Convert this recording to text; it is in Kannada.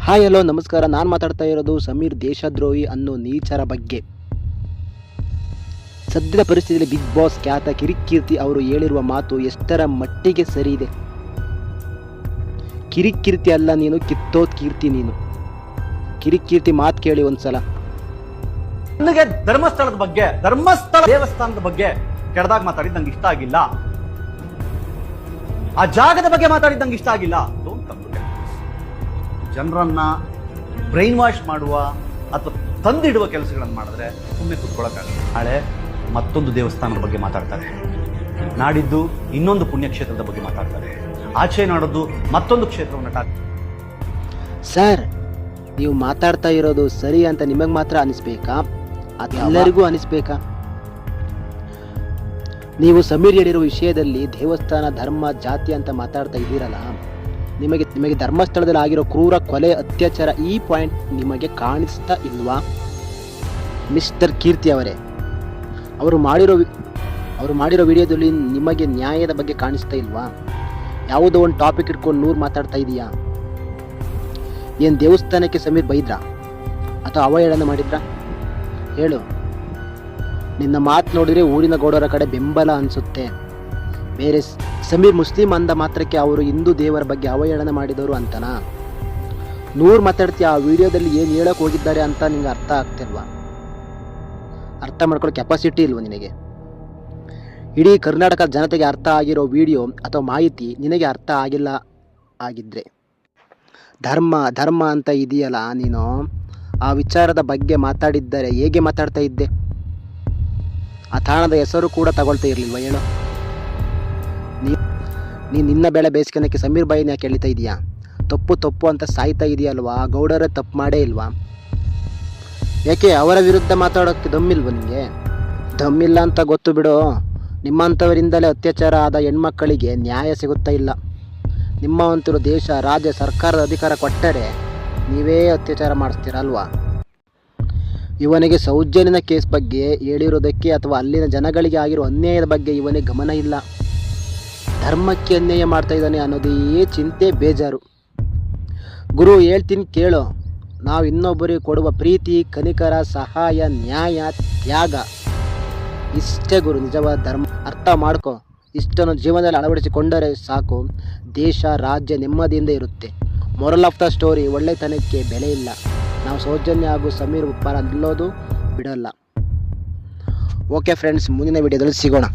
ಹಾಯ್ ಹಲೋ ನಮಸ್ಕಾರ. ನಾನು ಮಾತಾಡ್ತಾ ಇರೋದು ಸಮೀರ್ ದೇಶದ್ರೋಹಿ ಅನ್ನೋ ನೀಚರ ಬಗ್ಗೆ. ಸದ್ಯದ ಪರಿಸ್ಥಿತಿಯಲ್ಲಿ ಬಿಗ್ ಬಾಸ್ ಖ್ಯಾತ ಕಿರಿಕೀರ್ತಿ ಅವರು ಹೇಳಿರುವ ಮಾತು ಎಷ್ಟರ ಮಟ್ಟಿಗೆ ಸರಿ ಇದೆ. ಕಿರಿಕೀರ್ತಿ ಅಲ್ಲ ನೀನು, ಕಿತ್ತೋದ್ ಕೀರ್ತಿ ನೀನು. ಕಿರಿಕೀರ್ತಿ ಮಾತು ಕೇಳಿ ಒಂದ್ಸಲ. ನನಗೆ ಧರ್ಮಸ್ಥಳದ ಬಗ್ಗೆ, ಧರ್ಮಸ್ಥಳ ದೇವಸ್ಥಾನದ ಬಗ್ಗೆ ಕೆಡದಾಗ ಮಾತಾಡಿದ್ ನಂಗೆ ಇಷ್ಟ ಆಗಿಲ್ಲ. ಆ ಜಾಗದ ಬಗ್ಗೆ ಮಾತಾಡಿದ್ ನಂಗೆ ಇಷ್ಟ ಆಗಿಲ್ಲ. ಜನರನ್ನ ಬ್ರೈನ್ ವಾಶ್ ಮಾಡುವ ಅಥವಾ ತಂದಿಡುವ ಕೆಲಸಗಳನ್ನು ಮಾಡಿದ್ರೆ ಸುಮ್ಮನೆ ಕೂತ್ಕೊಳ್ಳೋಕ್ಕಾಗಲ್ಲ. ನಾಳೆ ಮತ್ತೊಂದು ದೇವಸ್ಥಾನದ ಬಗ್ಗೆ ಮಾತಾಡ್ತಾರೆ, ನಾಡಿದ್ದು ಇನ್ನೊಂದು ಪುಣ್ಯಕ್ಷೇತ್ರದ ಬಗ್ಗೆ ಮಾತಾಡ್ತಾರೆ, ಆಚೆ ನಾಡದ್ದು ಮತ್ತೊಂದು ಕ್ಷೇತ್ರವನ್ನು ಸರ್, ನೀವು ಮಾತಾಡ್ತಾ ಇರೋದು ಸರಿ ಅಂತ ನಿಮಗೆ ಮಾತ್ರ ಅನಿಸ್ಬೇಕಾ ಅದೆಲ್ಲರಿಗೂ ಅನಿಸ್ಬೇಕಾ? ನೀವು ಸಮೀರ್ ಹೇಳಿರೋ ವಿಷಯದಲ್ಲಿ ದೇವಸ್ಥಾನ, ಧರ್ಮ, ಜಾತಿ ಅಂತ ಮಾತಾಡ್ತಾ ಇದ್ದೀರಲ್ಲ, ನಿಮಗೆ ಧರ್ಮಸ್ಥಳದಲ್ಲಿ ಆಗಿರೋ ಕ್ರೂರ ಕೊಲೆ, ಅತ್ಯಾಚಾರ ಈ ಪಾಯಿಂಟ್ ನಿಮಗೆ ಕಾಣಿಸ್ತಾ ಇಲ್ವಾ? ಮಿಸ್ಟರ್ ಕೀರ್ತಿ ಅವರೇ, ಅವರು ಮಾಡಿರೋ ವಿಡಿಯೋದಲ್ಲಿ ನಿಮಗೆ ನ್ಯಾಯದ ಬಗ್ಗೆ ಕಾಣಿಸ್ತಾ ಇಲ್ವಾ? ಯಾವುದೋ ಒಂದು ಟಾಪಿಕ್ ಇಟ್ಕೊಂಡು 100 ಮಾತಾಡ್ತಾ ಇದೀಯಾ? ಏನು ದೇವಸ್ಥಾನಕ್ಕೆ ಸಮೀರ್ ಬೈದ್ರಾ ಅಥವಾ ಅವಹೇಳನ ಮಾಡಿದ್ರಾ? ಹೇಳು. ನಿನ್ನ ಮಾತು ನೋಡಿದ್ರೆ ಊರಿನ ಗೌಡರ ಕಡೆ ಬೆಂಬಲ ಅನಿಸುತ್ತೆ. ಬೇರೆ ಸಮೀರ್ ಮುಸ್ಲಿಂ ಅಂದ ಮಾತ್ರಕ್ಕೆ ಅವರು ಹಿಂದೂ ದೇವರ ಬಗ್ಗೆ ಅವಹೇಳನ ಮಾಡಿದವರು ಅಂತನಾ? 100 ಮಾತಾಡ್ತೀಯ. ಆ ವಿಡಿಯೋದಲ್ಲಿ ಏನು ಹೇಳಕ್ ಹೋಗಿದ್ದಾರೆ ಅಂತ ನಿಂಗೆ ಅರ್ಥ ಆಗ್ತಿಲ್ವಾ? ಅರ್ಥ ಮಾಡ್ಕೊಳ್ಳೋ ಕೆಪಾಸಿಟಿ ಇಲ್ವ ನಿನಗೆ? ಇಡೀ ಕರ್ನಾಟಕ ಜನತೆಗೆ ಅರ್ಥ ಆಗಿರೋ ವಿಡಿಯೋ ಅಥವಾ ಮಾಹಿತಿ ನಿನಗೆ ಅರ್ಥ ಆಗಿಲ್ಲ ಆಗಿದ್ರೆ, ಧರ್ಮ ಅಂತ ಇದೆಯಲ್ಲ, ನೀನು ಆ ವಿಚಾರದ ಬಗ್ಗೆ ಮಾತಾಡಿದ್ದರೆ ಹೇಗೆ ಮಾತಾಡ್ತಾ ಇದ್ದೆ? ಆ ತಾಣದ ಹೆಸರು ಕೂಡ ತಗೊಳ್ತಾ ಇರಲಿಲ್ವ? ಹೇಳು. ನೀನು ನಿನ್ನ ಬೆಳೆ ಬೇಯಿಸ್ಕೊಳಕ್ಕೆ ಸಮೀರ್ ಬಾಯಿನ ಯಾಕೆ ಎಳಿತಾ ಇದೀಯಾ? ತಪ್ಪು ಅಂತ ಸಾಯ್ತಾ ಇದೆಯಲ್ವಾ? ಗೌಡರ ತಪ್ಪು ಮಾಡೇ ಇಲ್ವಾ? ಯಾಕೆ ಅವರ ವಿರುದ್ಧ ಮಾತಾಡೋಕ್ಕೆ ದಮ್ಮಿಲ್ವ ನಿಮಗೆ? ದಮ್ಮಿಲ್ಲ ಅಂತ ಗೊತ್ತು ಬಿಡು. ನಿಮ್ಮಂಥವರಿಂದಲೇ ಅತ್ಯಾಚಾರ ಆದ ಹೆಣ್ಮಕ್ಕಳಿಗೆ ನ್ಯಾಯ ಸಿಗುತ್ತಾ ಇಲ್ಲ. ನಿಮ್ಮವಂತರು ದೇಶ, ರಾಜ್ಯ, ಸರ್ಕಾರದ ಅಧಿಕಾರ ಕೊಟ್ಟರೆ ನೀವೇ ಅತ್ಯಾಚಾರ ಮಾಡಿಸ್ತೀರಲ್ವಾ? ಇವನಿಗೆ ಸೌಜನ್ಯನ ಕೇಸ್ ಬಗ್ಗೆ ಹೇಳಿರೋದಕ್ಕೆ ಅಥವಾ ಅಲ್ಲಿನ ಜನಗಳಿಗೆ ಆಗಿರೋ ಅನ್ಯಾಯದ ಬಗ್ಗೆ ಇವನಿಗೆ ಗಮನ ಇಲ್ಲ. ಧರ್ಮಕ್ಕೆ ಅನ್ಯಾಯ ಮಾಡ್ತಾ ಇದ್ದಾನೆ ಅನ್ನೋದೇ ಚಿಂತೆ, ಬೇಜಾರು. ಗುರು, ಹೇಳ್ತೀನಿ ಕೇಳು. ನಾವು ಇನ್ನೊಬ್ಬರಿಗೆ ಕೊಡುವ ಪ್ರೀತಿ, ಕನಿಕರ, ಸಹಾಯ, ನ್ಯಾಯ, ತ್ಯಾಗ ಇಷ್ಟೇ ಗುರು ನಿಜವಾದ ಧರ್ಮ. ಅರ್ಥ ಮಾಡ್ಕೊ. ಇಷ್ಟನ್ನು ಜೀವನದಲ್ಲಿ ಅಳವಡಿಸಿಕೊಂಡರೆ ಸಾಕು, ದೇಶ, ರಾಜ್ಯ ನೆಮ್ಮದಿಯಿಂದ ಇರುತ್ತೆ. ಮೊರಲ್ ಆಫ್ ದ ಸ್ಟೋರಿ, ಒಳ್ಳೆತನಕ್ಕೆ ಬೆಲೆ ಇಲ್ಲ. ನಾವು ಸೌಜನ್ಯ ಹಾಗೂ ಸಮೀರ್ ಪರ ನಿಲ್ಲೋದು ಬಿಡಲ್ಲ. ಓಕೆ ಫ್ರೆಂಡ್ಸ್, ಮುಂದಿನ ವಿಡಿಯೋದಲ್ಲಿ ಸಿಗೋಣ.